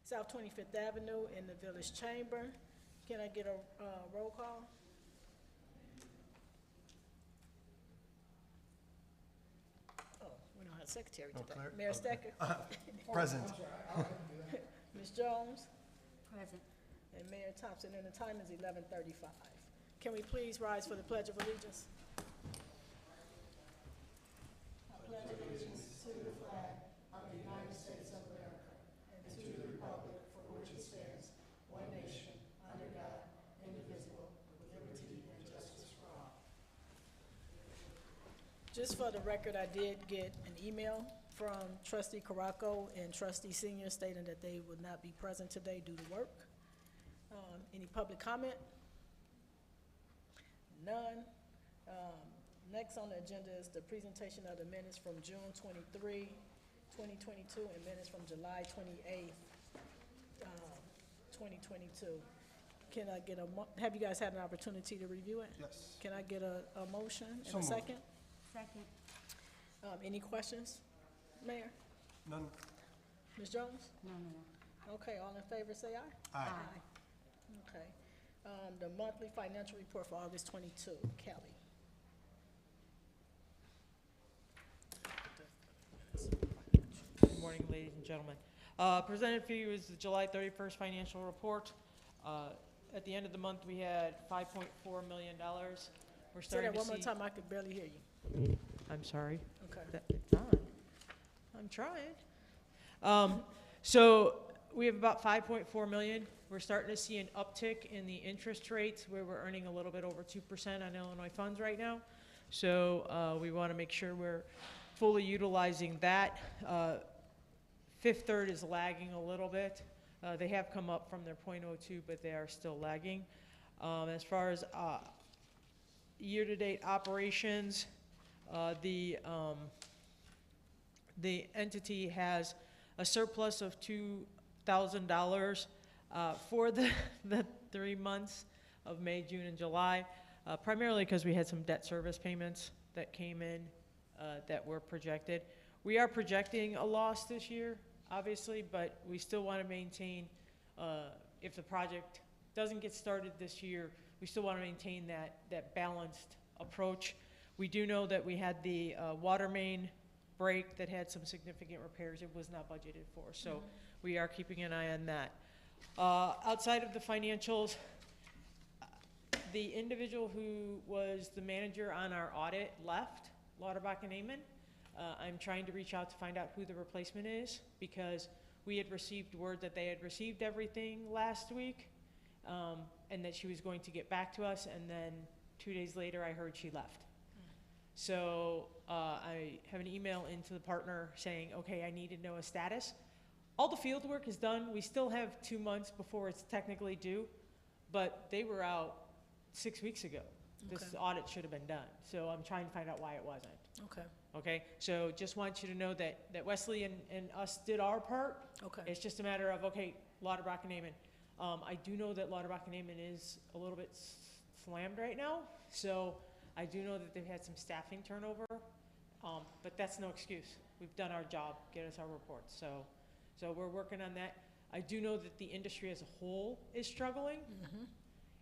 South 25th Avenue in the Village Chamber. Can I get a roll call? Oh, we don't have a secretary today. Claire? Mayor Stecker? Present. Ms. Jones? Present. And Mayor Thompson, and the time is 11:35. Can we please rise for the Pledge of Allegiance? I pledge allegiance to the flag of the United States of America and to the republic for which it stands, one nation, under God, indivisible, with liberty and justice for all. Just for the record, I did get an email from Trustee Caraco and Trustee Senior stating that they would not be present today due to work. Any public comment? None. Next on the agenda is the presentation of the minutes from June 23, 2022, and minutes from July 28th, 2022. Can I get have you guys had an opportunity to review it? Yes. Can I get a motion and So a moved. second? Second. Any questions, Mayor? None. Ms. Jones? No, no. Okay, all in favor say aye. Aye. Okay. The monthly financial report for August 22, Kelly. Good morning, ladies and gentlemen. Presented for you is the July 31st financial report. At the end of the month, we had $5.4 million. We're Say starting that to one more see. time, I could barely hear you. I'm sorry. Okay. It's on. I'm trying. So we have about 5.4 million. We're starting to see an uptick in the interest rates where we're earning a little bit over 2% on Illinois funds right now. So we want to make sure we're fully utilizing that. Fifth Third is lagging a little bit. They have come up from their .02, but they are still lagging. As far as year-to-date operations, the entity has a surplus of $2,000 for the 3 months of May, June, and July, primarily because we had some debt service payments that came in that were projected. We are projecting a loss this year, obviously, but we still want to maintain, if the project doesn't get started this year, we still want to maintain that balanced approach. We do know that we had the water main break that had some significant repairs. It was not budgeted for, so we are keeping an eye on that. Outside of the financials, the individual who was the manager on our audit left, Lauterbach and Amon. I'm trying to reach out to find out who the replacement is because we had received word that they had received everything last week and that she was going to get back to us, and then 2 days later I heard she left. So I have an email into the partner saying, okay, I need to know a status. All the field work is done. We still have 2 months before it's technically due, but they were out 6 weeks ago. This Okay. audit should have been done. So I'm trying to find out why it wasn't. Okay, Okay, so just want you to know that Wesley and us did our part. okay. It's just a matter of, okay, Lauterbach and Amon. I do know that Lauterbach and Amon is a little bit slammed right now. So I do know that they've had some staffing turnover, but that's no excuse. We've done our job, get us our reports. So we're working on that. I do know that the industry as a whole is struggling.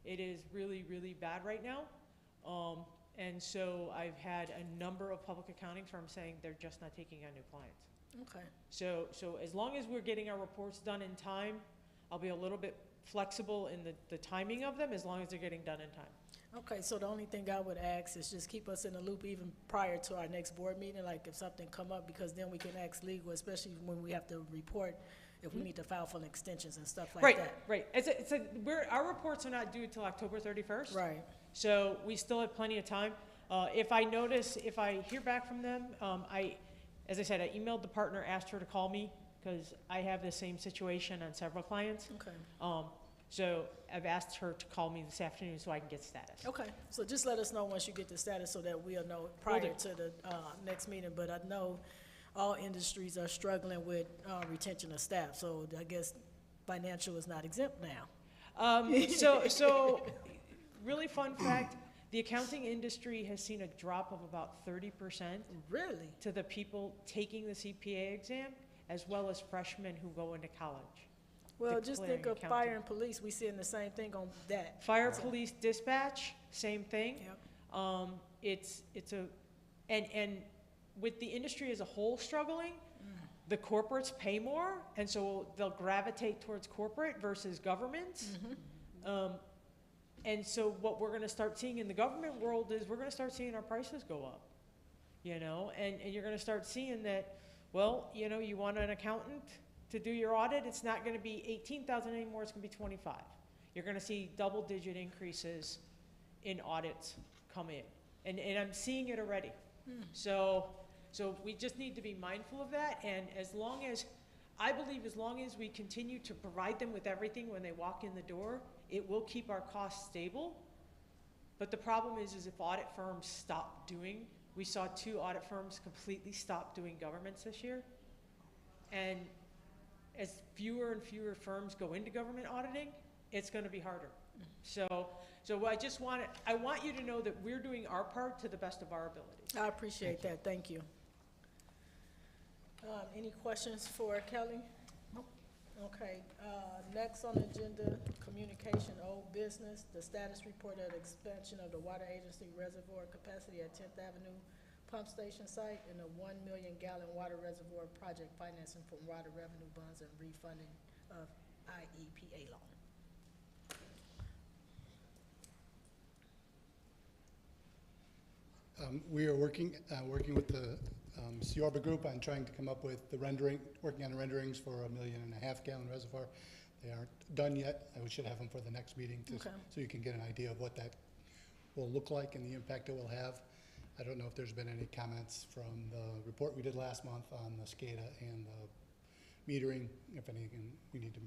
It is really, really bad right now. And so I've had a number of public accounting firms saying they're just not taking on new clients. Okay, So as long as we're getting our reports done in time, I'll be a little bit flexible in the timing of them as long as they're getting done in time. okay, so the only thing I would ask is just keep us in the loop even prior to our next board meeting, like if something come up, because then we can ask legal, especially when we have to report if we need to file for extensions and stuff like that. Right. Our reports are not due until October 31st. Right, So we still have plenty of time. If I hear back from them, as I said, I emailed the partner, asked her to call me because I have the same situation on several clients. okay, So I've asked her to call me this afternoon so I can get status. okay. So just let us know once you get the status so that we'll know Will prior do. to the next meeting. But I know all industries are struggling with retention of staff, so I guess financial is not exempt now. So really fun fact, the accounting industry has seen a drop of about 30% Really? to the people taking the CPA exam, as well as freshmen who go into college. Well, just declaring think a of county. fire and police, we seeing the same thing on that. Fire, So- police, dispatch, same thing. Yep. It's a, and with the industry as a whole struggling, the corporates pay more, and so they'll gravitate towards corporate versus governments. And so what we're gonna start seeing in the government world is we're gonna start seeing our prices go up, you know, and you're gonna start seeing that, well, you know, you want an accountant to do your audit, it's not gonna be 18,000 anymore, it's gonna be 25. You're gonna see double-digit increases in audits come in, and I'm seeing it already. So we just need to be mindful of that, and I believe as long as we continue to provide them with everything when they walk in the door, it will keep our costs stable. But the problem is if audit firms stop doing, we saw 2 audit firms completely stop doing governments this year. And as fewer and fewer firms go into government auditing, it's gonna be harder. So I want you to know that we're doing our part to the best of our abilities. I appreciate that, thank you. Any questions for Kelly? Nope. Okay, next on the agenda, communication, old business, the status report of the expansion of the water agency reservoir capacity at 10th Avenue Pump Station site and a 1 million gallon water reservoir project financing from water revenue bonds and refunding of IEPA loan. We are working with the Ciorba Group on trying to come up with the working on the renderings for a 1.5 million gallon reservoir. They aren't done yet. We should have them for the next meeting Okay. so you can get an idea of what that will look like and the impact it will have. I don't know if there's been any comments from the report we did last month on the SCADA and the metering. If anything, we need to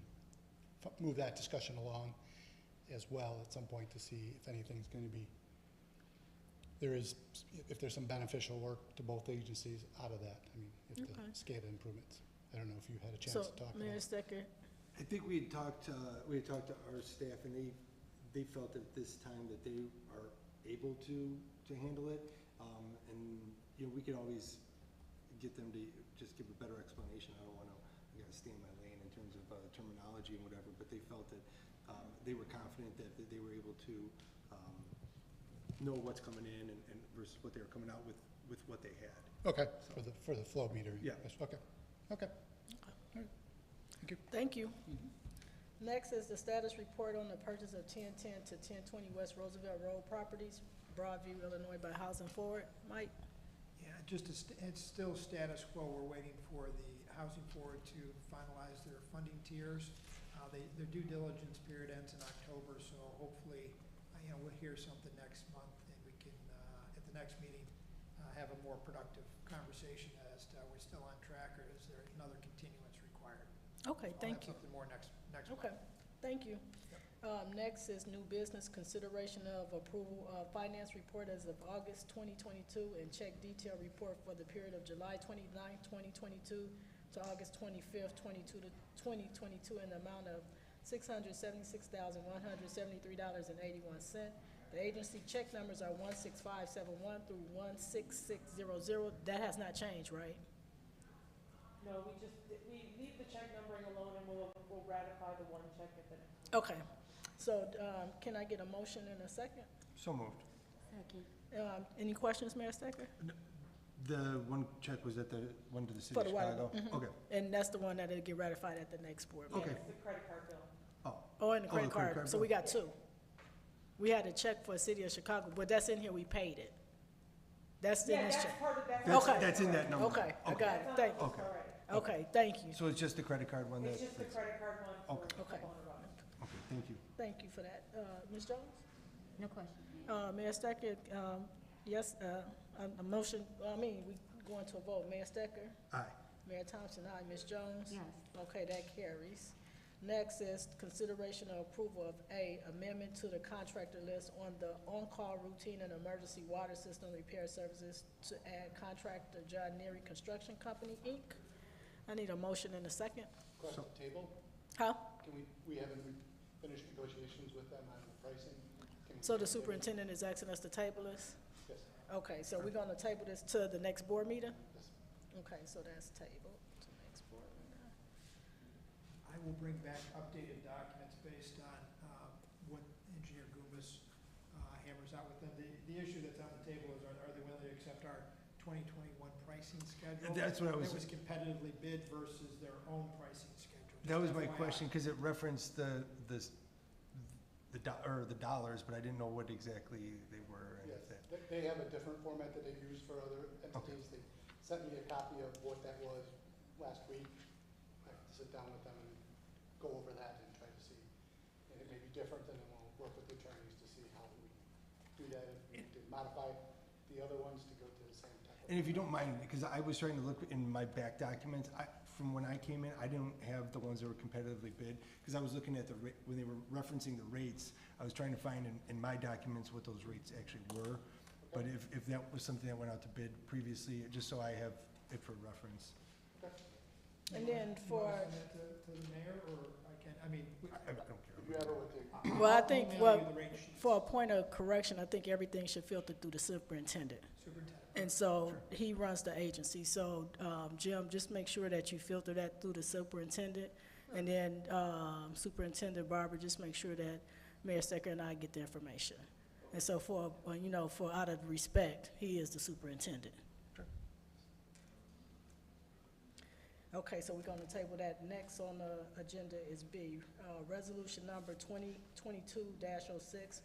move that discussion along as well at some point to see if anything's going to be if there's some beneficial work to both agencies out of that. I mean, if the SCADA improvements. I don't know if you had a chance to talk about Mayor it. Stecker, I think we had talked to our staff, and they felt at this time that they are able to handle it. And, you know, we could always get them to just give a better explanation. I don't want to, I gotta stay in my lane in terms of terminology and whatever, but they felt that they were confident that they were able to know what's coming in and versus what they were coming out with what they had. Okay, So- for the flow metering. Yeah. Yes, okay. All right. Thank you. thank you. Next is the status report on the purchase of 1010 to 1020 West Roosevelt Road properties, Broadview, Illinois by Housing Forward. Mike? Yeah, it's still status quo. We're waiting for the Housing Forward to finalize their funding tiers. Their due diligence period ends in October, so hopefully, we'll hear something next month, and we can, at the next meeting, have a more productive conversation as to are we still on track, or is there another continuance required? Okay, I'll thank have you. something more next month. Okay, thank you. Next is new business, consideration of approval of finance report as of August 2022 and check detail report for the period of July 29th, 2022 to August 25th, 2022 in the amount of $676,173.81. The agency check numbers are 16571 through 16600. That has not changed, right? No, we leave the check numbering alone, and we'll ratify the one check at the next. Okay, so can I get a motion in a second? So moved. Second. Any questions, Mayor Stecker? The one check was at the one to the city For of the water, Chicago? mhm. Okay. And that's the one that'll get ratified at the next board meeting. Okay. It's the credit card bill. Oh, and the Oh, credit the credit card, card so we bill. got 2. We had a check for the city of Chicago, but that's in here, we paid it. That's in Yeah, this that's check. part of, that's. Okay. That's in that number. Okay, I got That's it, on thank the you. list Okay. already. Okay, thank you. So it's just the credit card one It's just the credit card one for Okay. a Okay. couple hundred bucks. Okay, thank you. Thank you for that. Ms. Jones? No question. Mayor Stecker, yes, a motion, we going to a vote. Mayor Stecker? Aye. Mayor Thompson, aye. Ms. Jones? Yes. Okay, that carries. Next is consideration of approval of amendment to the contractor list on the on-call routine and emergency water system repair services to add contractor John Neary Construction Company, Inc. I need a motion in a second. Question table, Huh? we haven't finished negotiations with them on the pricing. Can we- So the superintendent is asking us to table this? Yes. Okay, so we're gonna table this to the next board meeting? Yes. Okay, so that's tabled to next board meeting. I we'll bring back updated documents based on what Engineer Goombas hammers out with them. The issue that's on the table is, are they willing to accept our 2021 pricing schedule? That's what I was. That was competitively bid versus their own pricing schedule. That was Just my FYI. question, because it referenced the dollars, but I didn't know what exactly they were. And Yes, that. they have a different format that they use for other entities. They sent me a copy of what that was last week. I have to sit down with them and go over that and try to see. And it may be different, and then we'll work with the attorneys to see how we do that, if we need to modify the other ones to go to the same type of. And if you don't mind, because I was trying to look in my back documents, from when I came in, I didn't have the ones that were competitively bid, because I was looking at when they were referencing the rates, I was trying to find in my documents what those rates actually were. But if that was something that went out to bid previously, just so I have it for reference. And then You for, wanna send that to the mayor, or I don't care. You have it with the, well, I I'll think, email well, you the rate sheets. for a point of correction, I think everything should filter through the superintendent. Superintendent. And so he runs the agency. So, Jim, just make sure that you filter that through the superintendent. And then, Superintendent Barber, just make sure that Mayor Stecker and I get the information. And so for out of respect, he is the superintendent. Okay, so we're gonna table that. Next on the agenda is B, resolution number 2022-06,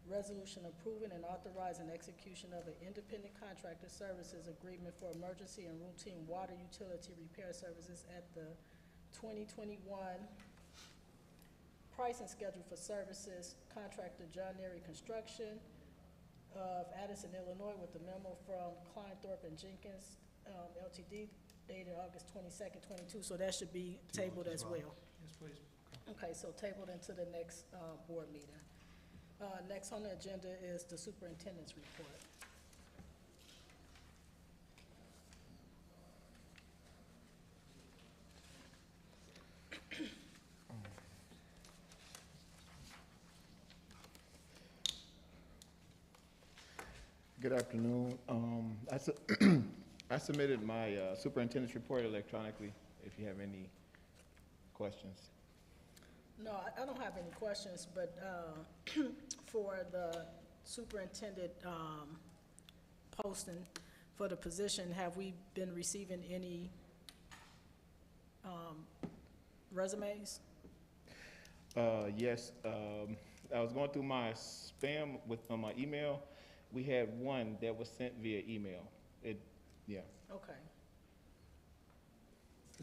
resolution approving and authorizing execution of an independent contractor services agreement for emergency and routine water utility repair services at the 2021 pricing schedule for services, contractor John Neary Construction of Addison, Illinois, with the memo from Kleinthorpe and Jenkins, LTD, dated August 22nd, 22, so that should be tabled as well. Yes, please. Okay, so tabled into the next board meeting. Next on the agenda is the superintendent's report. Good afternoon. I submitted my superintendent's report electronically, if you have any questions. No, I don't have any questions, but for the superintendent posting for the position, have we been receiving any resumes? Yes, I was going through my spam on my email. We had one that was sent via email. Yeah. Okay.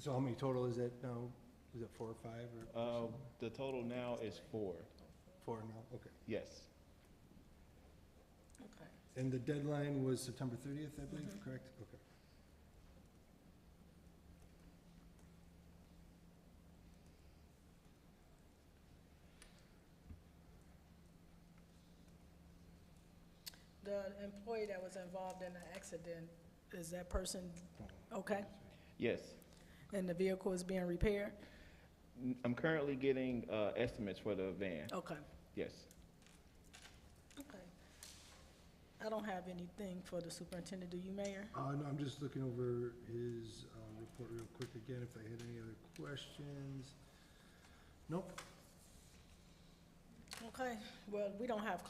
So how many total is that now? Is it 4 or 5 or? The total now is 4. 4 now, okay. Yes. Okay. And the deadline was September 30th, I believe, correct? Okay. The employee that was involved in the accident, is that person okay? Yes. And the vehicle is being repaired? I'm currently getting estimates for the van. Okay, Yes. okay. I don't have anything for the superintendent, do you, Mayor? No, I'm just looking over his report real quick again, if I had any other questions. Nope. Okay, well, we don't have a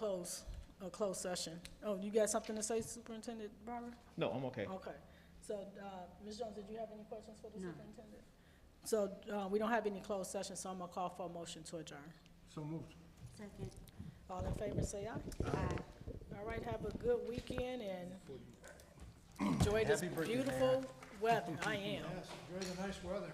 closed session. Oh, you got something to say, Superintendent Barber? No, I'm okay. Okay, so, Ms. Jones, did you have any questions for the No. superintendent? So, we don't have any closed session, so I'm gonna call for a motion to adjourn. So moved. Second. All in favor, say aye. Aye. All right, have a good weekend and enjoy this Happy birthday, beautiful weather. I am. Yes, enjoy the nice weather.